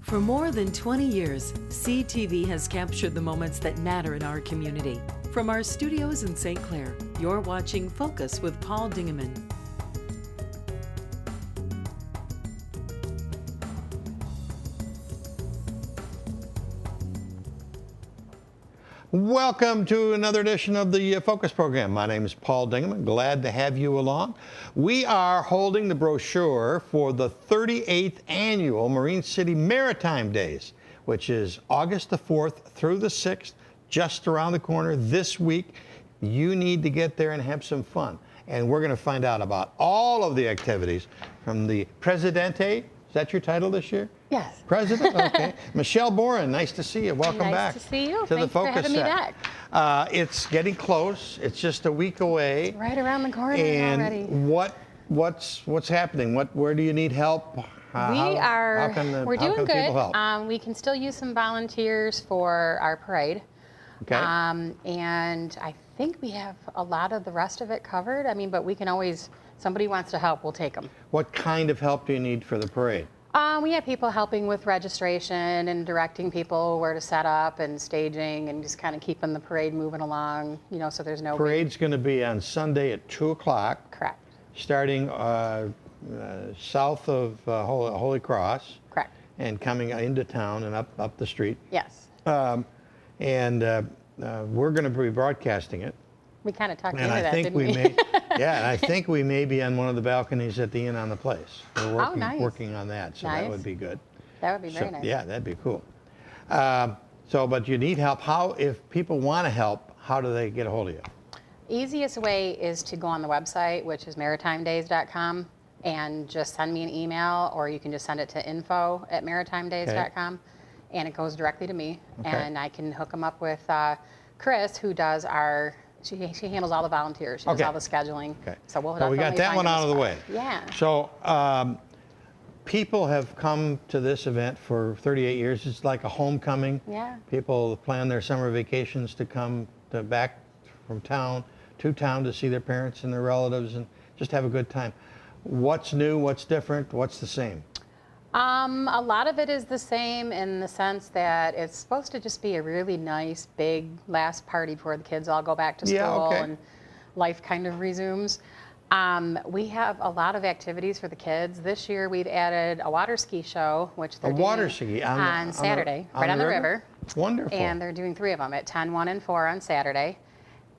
For more than 20 years, CTV has captured the moments that matter in our community. From our studios in St. Clair, you're watching Focus with Paul Dingeman. Welcome to another edition of the Focus program. My name is Paul Dingeman. Glad to have you along. We are holding the brochure for the 38th annual Marine City Maritime Days, which is August the 4th through the 6th, just around the corner this week. You need to get there and have some fun. And we're going to find out about all of the activities from the Presidente. Is that your title this year? Yes. President? Okay. Michelle Boren, nice to see you. Welcome back. Nice to see you. To the Thanks for Focus having me set. back. It's getting close. It's just a week away. Right around the corner And already. what's happening? Where do you need help? We're doing good. People help? We can still use some volunteers for our parade. Okay. And I think we have a lot of the rest of it covered. I mean, but we can always, somebody wants to help, we'll take them. What kind of help do you need for the parade? We have people helping with registration and directing people where to set up and staging and just kind of keeping the parade moving along, you know, so there's no... Parade's going to be on Sunday at 2 o'clock. Correct. Starting south of Holy Cross. Correct. And coming into town and up the street. Yes. We're going to be broadcasting it. We kind of talked And into I that, think didn't we we? may, yeah, and I think we may be on one of the balconies at the Inn on the Place. We're working, nice. working on that, so that Nice. would be good. That would be very nice. Yeah, that'd be cool. But you need help. If people want to help, how do they get a hold of you? Easiest way is to go on the website, which is maritimedays.com, and just send me an email, or you can just send it to info@maritimedays.com, and it goes directly to me, and I can hook them up with Chris, who does she handles all the volunteers. She does all the scheduling. Okay. So we'll we got definitely that find one them a out of the spot. way. Yeah. So people have come to this event for 38 years. It's like a homecoming. Yeah. People plan their summer vacations to come back from town to town to see their parents and their relatives and just have a good time. What's new? What's different? What's the same? A lot of it is the same in the sense that it's supposed to just be a really nice, big last party before the kids all go back to school and life kind of resumes. We have a lot of activities for the kids. This year we've added a water ski show, which they're water doing ski on Saturday, right on the river. Wonderful. And they're doing 3 of them at 10, 1, and 4 on Saturday.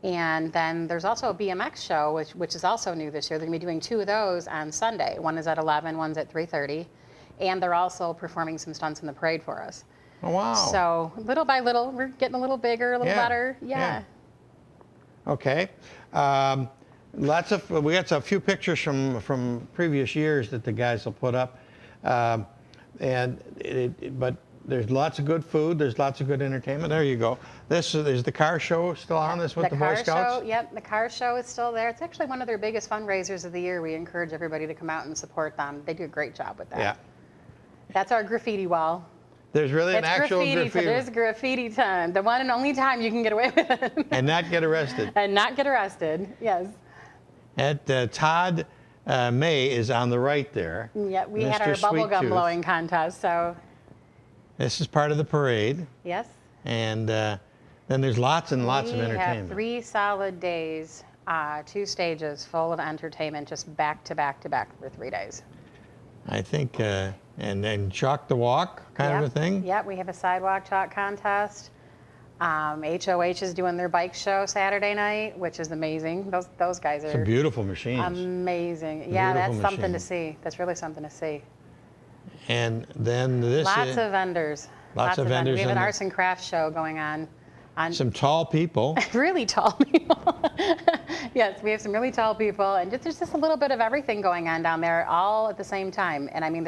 And then there's also a BMX show, which is also new this year. They're going to be doing 2 of those on Sunday. One is at 11, one's at 3:30. And they're also performing some stunts in the parade for us. Oh, wow. So little by little, we're getting a little bigger, a little better. Yeah. Okay. We got a few pictures from previous years that the guys will put up. But there's lots of good food. There's lots of good entertainment. There you go. Is the car show still on this with the Boy Scouts? Yep, the car show is still there. It's actually one of their biggest fundraisers of the year. We encourage everybody to come out and support them. They do a great job with that. Yeah. That's our graffiti wall. There's really an It's actual graffiti. There's graffiti time. The one and only time you can get away with it. And not get arrested. And not get arrested, yes. Todd May is on the right there. Yeah, we had our Mr. Sweet bubblegum Tooth. blowing contest, so. This is part of the parade. Yes. And then there's lots and lots of entertainment. We have 3 solid days, 2 stages full of entertainment, just back to back to back for 3 days. I think, and then Chalk the Walk kind of a thing? Yep, we have a sidewalk chalk contest. HOH is doing their bike show Saturday night, which is amazing. Those guys are Some beautiful machines. amazing. Yeah, Beautiful that's something to machines. see. That's really something to see. And then this Lots is of vendors. Lots of vendors We have in an the- arts and crafts show going on. some tall people. Really tall people. Yes, we have some really tall people, and there's just a little bit of everything going on down there, all at the same time. And I mean,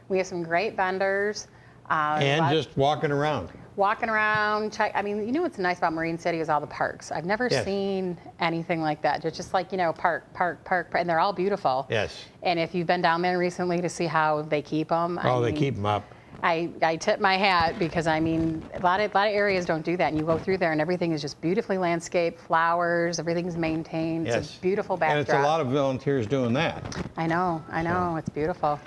we have some great vendors. And just walking around. Walking around, I mean, you know what's nice about Marine City is all the parks. I've never seen anything like that. It's just like, you know, park, and they're all beautiful. Yes. And if you've been down there recently to see how they keep them. They keep them up. I tip my hat because, I mean, a lot of areas don't do that. And you go through there and everything is just beautifully landscaped, flowers, everything's maintained. Yes. It's a beautiful backdrop. And it's a lot of volunteers doing that. I know, it's beautiful.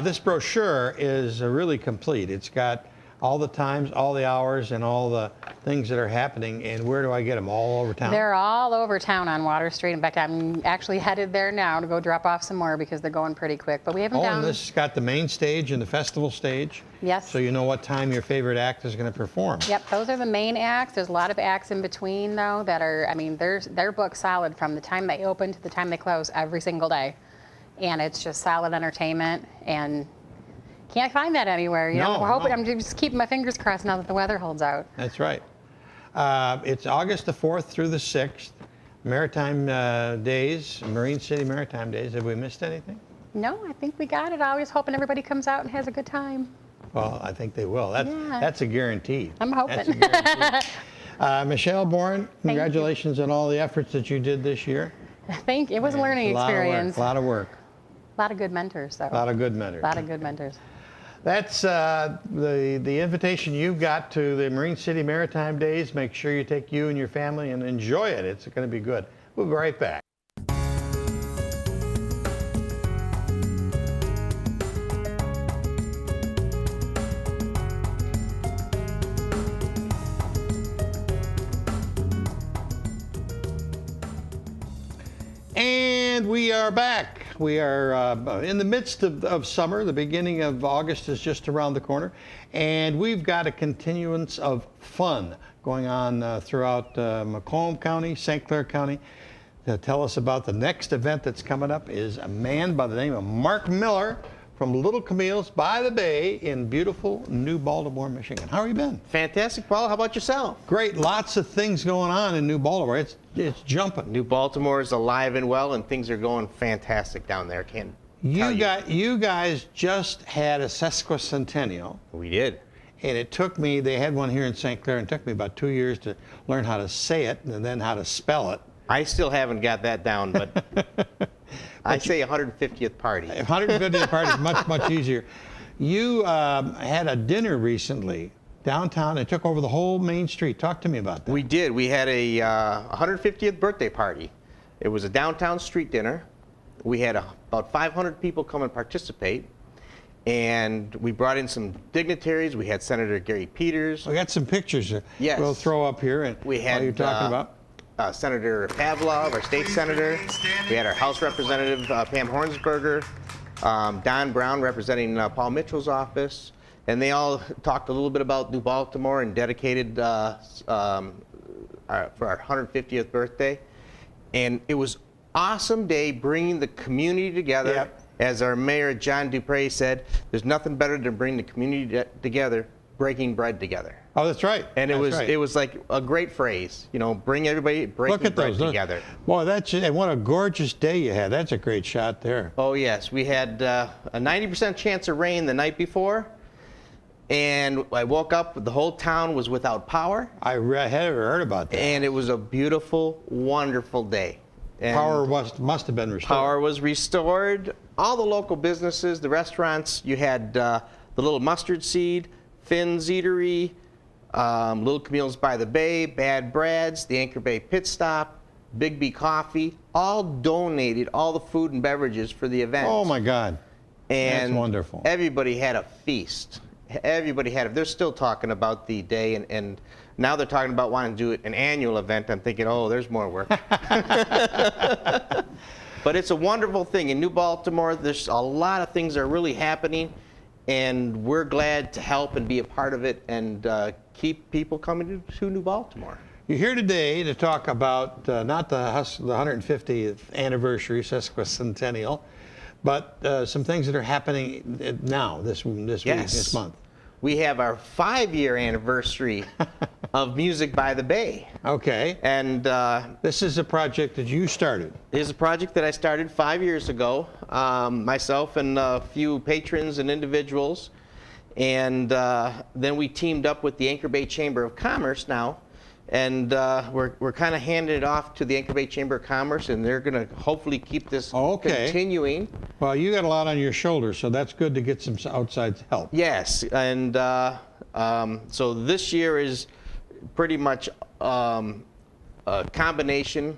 This brochure is really complete. It's got all the times, all the hours, and all the things that are happening. And where do I get them? All over town? They're all over town on Water Street. In fact, I'm actually headed there now to go drop off some more because they're going pretty quick. But we have them down. And this has got the main stage and the festival stage. Yes. So you know what time your favorite act is going to perform. Yep, those are the main acts. There's a lot of acts in between, though, that are, I mean, they're booked solid from the time they open to the time they close every single day. And it's just solid entertainment, and can't find that anywhere. You know, we're hoping, I'm just keeping my fingers crossed now that the weather holds out. That's right. It's August the 4th through the 6th. Maritime Days, Marine City Maritime Days. Have we missed anything? No, I think we got it. Always hoping everybody comes out and has a good time. Well, I think they will. That's a guarantee. I'm hoping. That's a guarantee. Michelle Bourne, congratulations on all the efforts that you did this year. Thank you. It was a learning experience. A lot of work. A lot of good mentors, though. A lot of good mentors. A lot of good mentors. That's the invitation you've got to the Marine City Maritime Days. Make sure you take you and your family and enjoy it. It's going to be good. We'll be right back. And we are back. We are in the midst of summer. The beginning of August is just around the corner. And we've got a continuance of fun going on throughout Macomb County, St. Clair County. To tell us about the next event that's coming up is a man by the name of Mark Miller from Little Camille's by the Bay in beautiful New Baltimore, Michigan. How have you been? Fantastic, Paul. How about yourself? Great. Lots of things going on in New Baltimore. It's jumping. New Baltimore is alive and well, and things are going fantastic down there. Can't tell You guys just had a sesquicentennial. We did. And it took me, they had one here in St. Clair, and it took me about 2 years to learn how to say it and then how to spell it. I still haven't got that down, but I say 150th party. 150th party is much, much easier. You had a dinner recently downtown and took over the whole main street. Talk to me about that. We did. We had a 150th birthday party. It was a downtown street dinner. We had about 500 people come and participate. And we brought in some dignitaries. We had Senator Gary Peters. We got some pictures Yes. We'll throw up here. And we had while you're talking about. Senator Pavlov, our state senator. We had our House Representative Pam Hornsberger, Don Brown representing Paul Mitchell's office, and they all talked a little bit about New Baltimore and dedicated for our 150th birthday. And it was awesome day bringing the community together. Yep. As our mayor John Dupre said, there's nothing better than bringing the community together, breaking bread together. Oh, that's right. And it was like a great phrase, you know, bring everybody breaking bread together. Boy, and what a gorgeous day you had. That's a great shot there. Oh yes, we had a 90% chance of rain the night before, and I woke up, the whole town was without power. I had heard about that. And it was a beautiful, wonderful day. And power must have been restored. Power was restored. All the local businesses, the restaurants, you had the Little Mustard Seed, Finn's Eatery, Little Camille's by the Bay, Bad Brad's, the Anchor Bay Pit Stop, Big B Coffee, all donated all the food and beverages for the event. Oh my God. And that's wonderful. Everybody had a feast. Everybody had it. They're still talking about the day, and now they're talking about wanting to do an annual event. I'm thinking, oh, there's more work. But it's a wonderful thing. In New Baltimore, there's a lot of things that are really happening, and we're glad to help and be a part of it and keep people coming to New Baltimore. You're here today to talk about not the 150th anniversary sesquicentennial, but some things that are happening now, this week, this month. We have our 5-year anniversary of Music by the Bay. Okay. And this is a project that you started. It is a project that I started 5 years ago, myself and a few patrons and individuals. And then we teamed up with the Anchor Bay Chamber of Commerce now. And we're kind of handing it off to the Anchor Bay Chamber of Commerce, and they're going to hopefully keep this continuing. Well, you got a lot on your shoulders, so that's good to get some outside help. Yes, and so this year is pretty much a combination,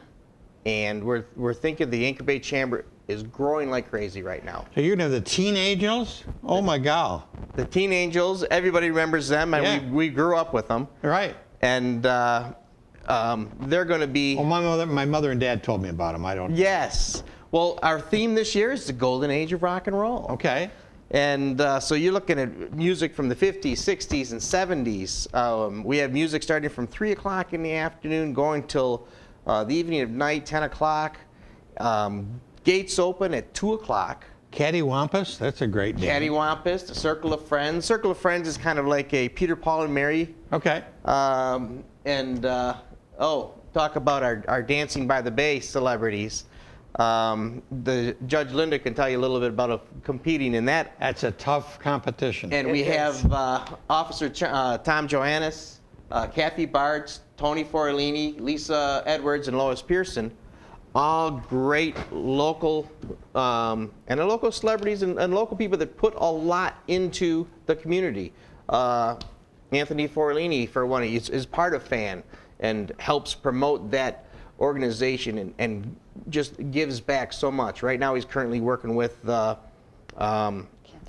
and we're thinking the Anchor Bay Chamber is growing like crazy right now. So you're gonna have the Teen Angels? Oh my God. The Teen Angels, everybody remembers them, and Yeah. we grew up with them. Right. And they're going to be. Well, my mother and dad told me about them. I don't. Yes. Well, our theme this year is the golden age of rock and roll. Okay. And so you're looking at music from the 50s, 60s, and 70s. We have music starting from 3 o'clock in the afternoon, going till the evening of night, 10 o'clock. Gates open at 2 o'clock. Cattywampus, that's a great name. Cattywampus, the Circle of Friends. Circle of Friends is kind of like a Peter, Paul, and Mary. Okay. Talk about our Dancing by the Bay celebrities. The Judge Linda can tell you a little bit about competing in that. That's a tough competition. And we have Officer Tom Johannes, Kathy Bartz, Tony Forlini, Lisa Edwards, and Lois Pearson. All great local local celebrities and local people that put a lot into the community. Anthony Forlini, for one, is part of FAN and helps promote that organization and just gives back so much. Right now, he's currently working with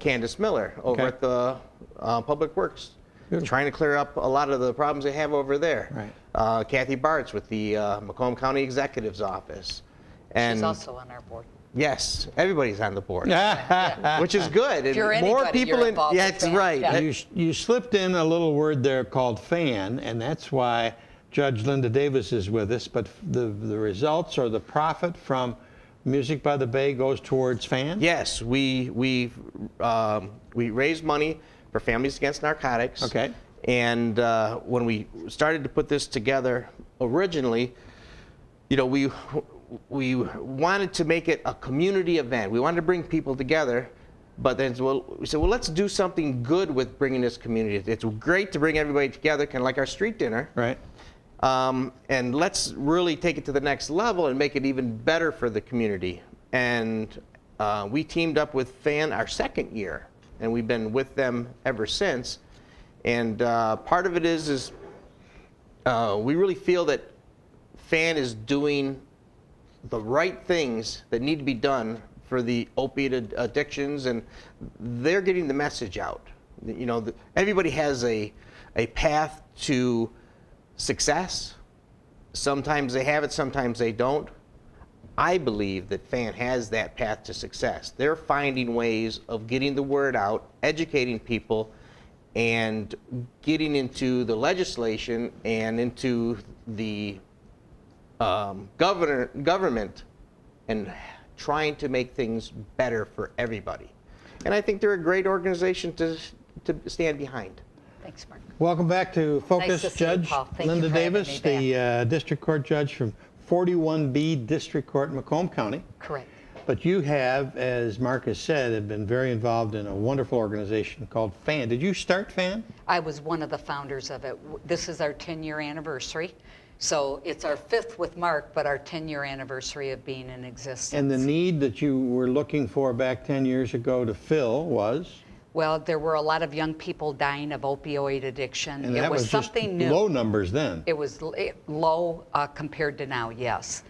Candace Miller over at the Public Works, trying to clear up a lot of the problems they have over there. Right. Kathy Bartz with the Macomb County Executive's Office. And She's also on our board. yes, everybody's on the board, Yeah. which is good. If you're And more anybody, people you're in. involved Yeah, with that's FAN. right. Yeah. You slipped in a little word there called FAN, and that's why Judge Linda Davis is with us. But the results or the profit from Music by the Bay goes towards FAN? Yes, we raise money for Families Against Narcotics. Okay. And when we started to put this together originally, you know, we wanted to make it a community event. We wanted to bring people together, but then we said, well, let's do something good with bringing this community. It's great to bring everybody together, kind of like our street dinner. Right. And let's really take it to the next level and make it even better for the community. And we teamed up with FAN our second year, and we've been with them ever since. And part of it is we really feel that FAN is doing the right things that need to be done for the opiate addictions, and they're getting the message out. You know, everybody has a path to success. Sometimes they have it, sometimes they don't. I believe that FAN has that path to success. They're finding ways of getting the word out, educating people, and getting into the legislation and into the government and trying to make things better for everybody. And I think they're a great organization to stand behind. Thanks, Mark. Welcome back to Focus, to see you, Judge Paul. Thank you Linda for having Davis, me the District Court Judge from 41B District Court in Macomb County. Correct. But you have, as Mark has said, have been very involved in a wonderful organization called FAN. Did you start FAN? I was one of the founders of it. This is our 10-year anniversary. So it's our 5th with Mark, but our 10-year anniversary of being in existence. And the need that you were looking for back 10 years ago to fill was? Well, there were a lot of young people dying of opioid addiction. And it that was just something new. low numbers then. It was low compared to now, yes.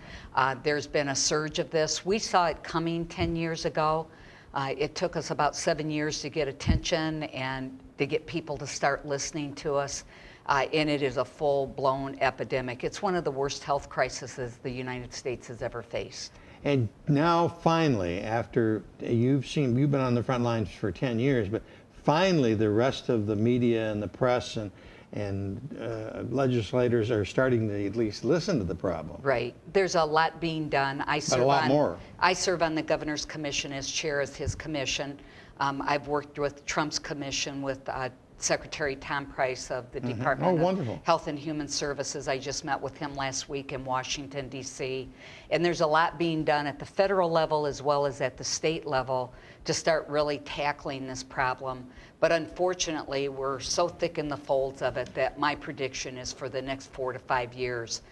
There's been a surge of this. We saw it coming 10 years ago. It took us about 7 years to get attention and to get people to start listening to us. And it is a full-blown epidemic. It's one of the worst health crises the United States has ever faced. And now finally, after you've been on the front lines for 10 years, but finally the rest of the media and the press and legislators are starting to at least listen to the problem. Right. There's a lot being done. I serve on the Governor's Commission as chair of his commission. I've worked with Trump's commission with Secretary Tom Price of the Department of Health and Human Services. I just met with him last week in Washington, D.C. And there's a lot being done at the federal level as well as at the state level to start really tackling this problem. But unfortunately, we're so thick in the folds of it that my prediction is for the next 4 to 5 years,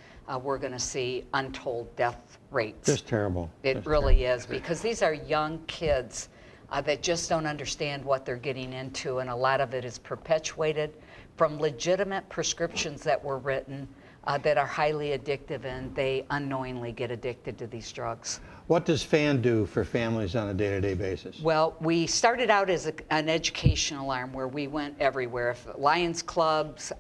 we're going to see untold death rates. Just terrible. It really is, because these are young kids that just don't understand what they're getting into, and a lot of it is perpetuated from legitimate prescriptions that were written that are highly addictive, and they unknowingly get addicted to these drugs. What does FAN do for families on a day-to-day basis? Well, we started out as an educational arm where we went everywhere. If Lions clubs,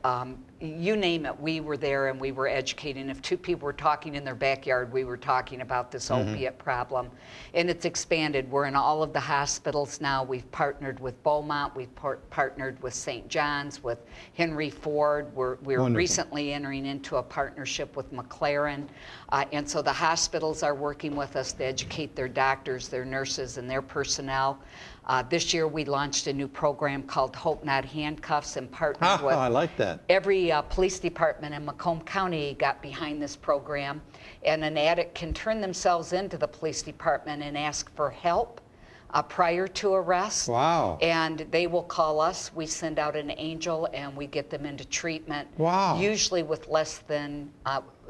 you name it, we were there and we were educating. If two people were talking in their backyard, we were talking about this opiate problem. And it's expanded. We're in all of the hospitals now. We've partnered with Beaumont. We've partnered with St. John's, with Henry Ford. We're recently entering into a partnership with McLaren. And so the hospitals are working with us to educate their doctors, their nurses, and their personnel. This year we launched a new program called Hope Not Handcuffs and partnered with I like that. every police department in Macomb County got behind this program. And an addict can turn themselves into the police department and ask for help prior to arrest. Wow. And they will call us. We send out an angel and we get them into treatment. Wow. Usually with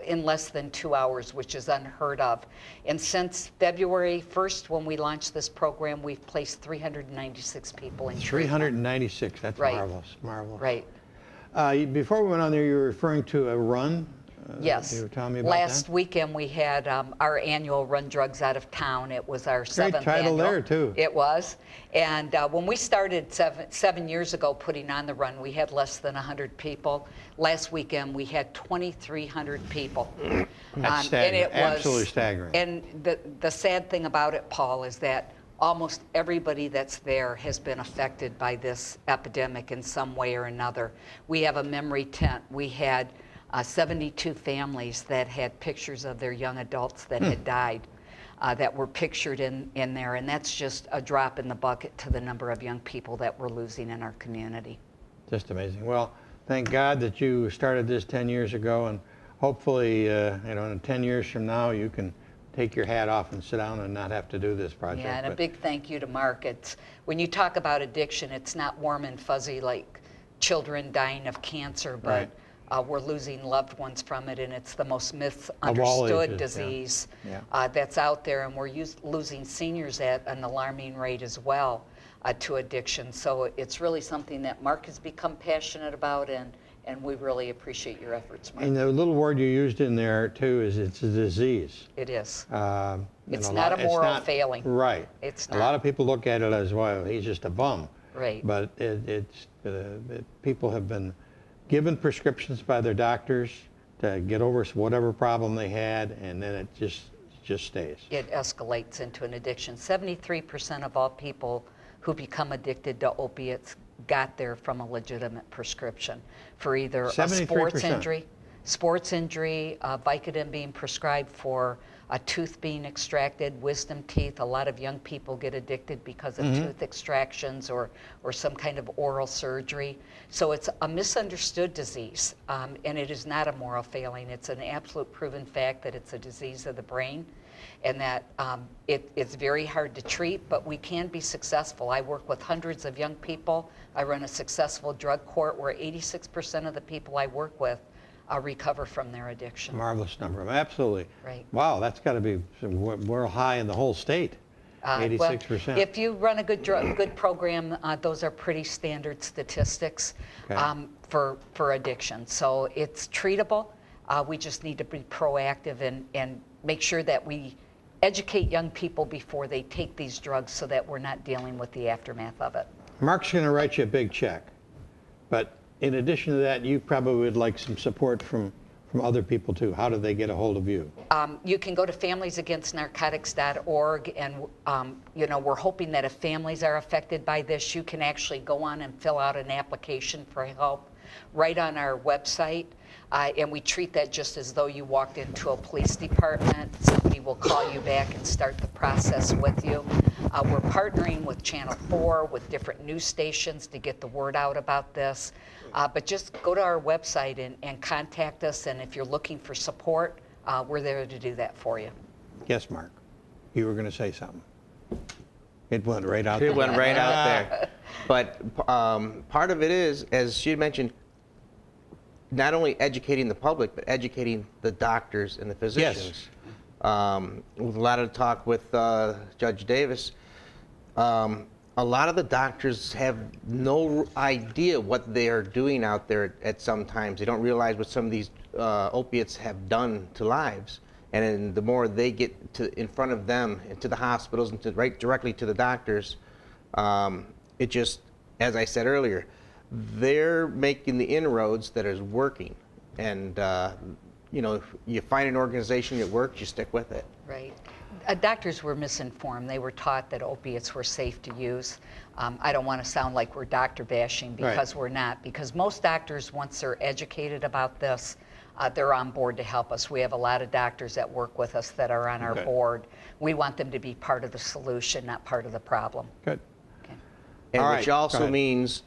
in less than 2 hours, which is unheard of. And since February 1st, when we launched this program, we've placed 396 people in treatment. 396, that's Right. marvelous, marvelous. Right. Before we went on there, you were referring to a run? Yes. You were telling me about Last that? weekend we had our annual Run Drugs Out of Town. It was our Great seventh title annual. there, too. It was. And when we started seven years ago putting on the run, we had less than 100 people. Last weekend we had 2,300 people. That's staggering. Absolutely staggering. And the sad thing about it, Paul, is that almost everybody that's there has been affected by this epidemic in some way or another. We have a memory tent. We had 72 families that had pictures of their young adults that had died that were pictured in there. And that's just a drop in the bucket to the number of young people that we're losing in our community. Just amazing. Well, thank God that you started this 10 years ago, and hopefully, in 10 years from now, you can take your hat off and sit down and not have to do this project. Yeah, and a big thank you to Mark. When you talk about addiction, it's not warm and fuzzy like children dying of cancer, but Right. We're losing loved ones from it, and it's the most all misunderstood ages, disease yeah. that's out there, and we're losing seniors at an alarming rate as well to addiction. So it's really something that Mark has become passionate about, and we really appreciate your efforts, Mark. And the little word you used in there, too, is it's a disease. It is. It's not a moral failing. Right. It's A not. lot of people look at it as, well, he's just a bum. Right. But people have been given prescriptions by their doctors to get over whatever problem they had, and then it just stays. It escalates into an addiction. 73% of all people who become addicted to opiates got there from a legitimate prescription for either a 73%. sports injury, Vicodin being prescribed for a tooth being extracted, wisdom teeth. A lot of young people get addicted because of tooth extractions or some kind of oral surgery. So it's a misunderstood disease, and it is not a moral failing. It's an absolute proven fact that it's a disease of the brain, and that it's very hard to treat, but we can be successful. I work with hundreds of young people. I run a successful drug court where 86% of the people I work with recover from their addiction. Marvelous number. Absolutely. Right. Wow, that's got to be real high in the whole state. 86%. Well, if you run a good program, those are pretty standard statistics Okay. for addiction. So it's treatable. We just need to be proactive and make sure that we educate young people before they take these drugs so that we're not dealing with the aftermath of it. Mark's going to write you a big check, but in addition to that, you probably would like some support from other people too. How do they get a hold of you? You can go to familiesagainstnarcotics.org, and we're hoping that if families are affected by this, you can actually go on and fill out an application for help right on our website. And we treat that just as though you walked into a police department. Somebody will call you back and start the process with you. We're partnering with Channel 4, with different news stations to get the word out about this. But just go to our website and contact us, and if you're looking for support, we're there to do that for you. Yes, Mark. You were going to say something. It went right out there. It went right out there. But part of it is, as she mentioned, not only educating the public, but educating the doctors and the physicians. With a lot of talk with Judge Davis, a lot of the doctors have no idea what they are doing out there at some times. They don't realize what some of these opiates have done to lives. And then the more they get in front of them and to the hospitals and right directly to the doctors, it just, as I said earlier, they're making the inroads that is working. And you find an organization that works, you stick with it. Right. Doctors were misinformed. They were taught that opiates were safe to use. I don't want to sound like we're doctor bashing, because we're not. Because most doctors, once they're educated about this, they're on board to help us. We have a lot of doctors that work with us that are on our board. We want them to be part of the solution, not part of the problem. Good. Okay. And which also means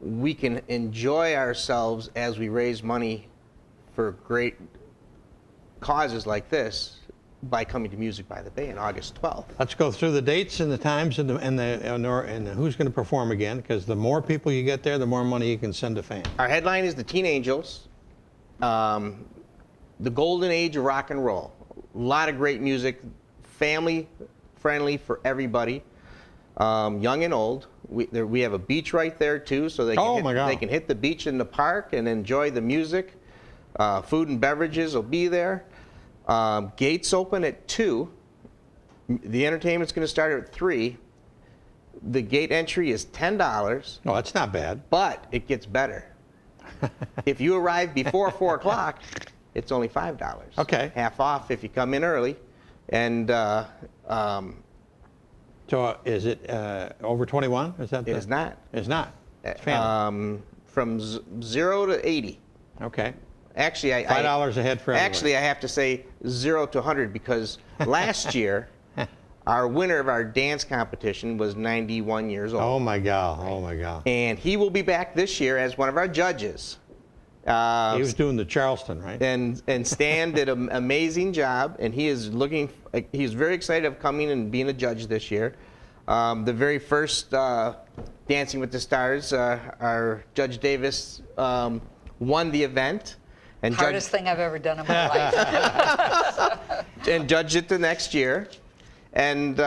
we can enjoy ourselves as we raise money for great causes like this by coming to Music by the Bay on August 12th. Let's go through the dates and the times and who's going to perform again, because the more people you get there, the more money you can send to fans. Our headline is the Teen Angels, the golden age of rock and roll. A lot of great music, family friendly for everybody, young and old. We have a beach right there too, so they can hit the beach in the park and enjoy the music. Food and beverages will be there. Gates open at 2. The entertainment's going to start at 3. The gate entry is $10. Oh, that's not bad. But it gets better. If you arrive before 4 o'clock, it's only $5. Okay. Half off if you come in early. And so is it over 21? Is that? It is not. It's not. It's family. From 0 to 80. Okay. Actually, $5 a head for everyone. Actually, I have to say 0 to 100, because last year, our winner of our dance competition was 91 years old. Oh my God! Oh my God! And he will be back this year as one of our judges. He was doing the Charleston, right? And Stan did an amazing job, and he's very excited of coming and being a judge this year. The very first Dancing with the Stars, our Judge Davis won the event. And hardest thing I've ever done in my life. And judged it the next year. And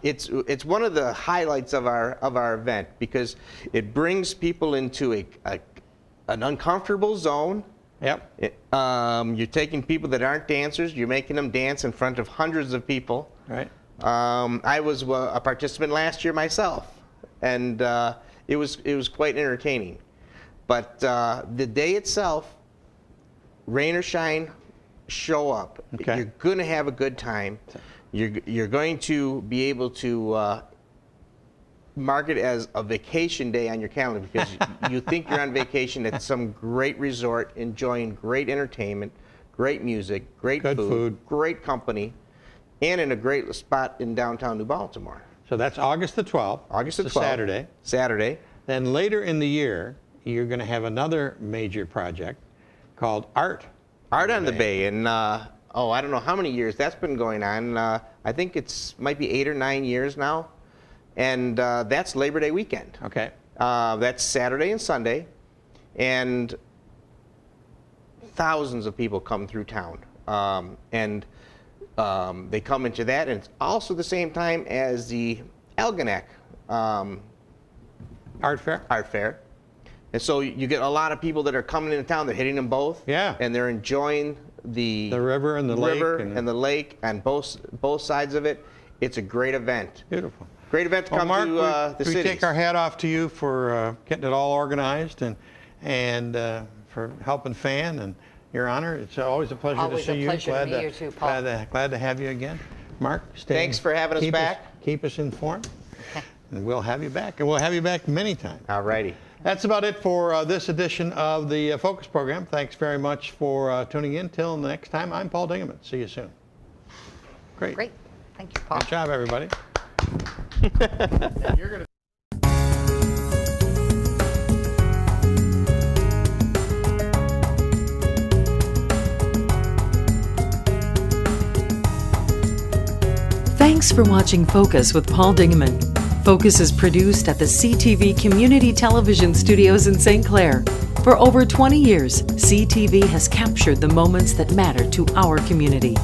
it's one of the highlights of our event, because it brings people into an uncomfortable zone. Yep. You're taking people that aren't dancers, you're making them dance in front of hundreds of people. Right. I was a participant last year myself, and it was quite entertaining. But the day itself, rain or shine, show up. Okay. You're going to have a good time. You're going to be able to mark it as a vacation day on your calendar, because you think you're on vacation at some great resort, enjoying great entertainment, great music, great food, great company, and in a great spot in downtown New Baltimore. So that's August the 12th. August the 12th. Saturday. Saturday. Then later in the year, you're going to have another major project called Art on the Bay. And I don't know how many years that's been going on. I think might be 8 or 9 years now. And that's Labor Day weekend. Okay. That's Saturday and Sunday. And thousands of people come through town. And they come into that. And it's also the same time as the Algonac Art Fair. And so you get a lot of people that are coming into town. They're hitting them both. Yeah. And they're enjoying the river and the lake. And the lake on both sides of it. It's a great event. Beautiful. Great event to come Mark, to the city. We take our hat off to you for getting it all organized and for helping Fan and Your Honor. It's always a pleasure to see you. Always a pleasure to meet you too, Paul. Glad to have you again. Mark, thanks for having us back. Keep us informed, and we'll have you back. And we'll have you back many times. All righty. That's about it for this edition of the Focus program. Thanks very much for tuning in. Till next time, I'm Paul Dingaman. See you soon. Great. Thank you, Paul. Good job, everybody. You're gonna Thanks for watching Focus with Paul Dingaman. Focus is produced at the CTV Community Television Studios in St. Clair. For over 20 years, CTV has captured the moments that matter to our community.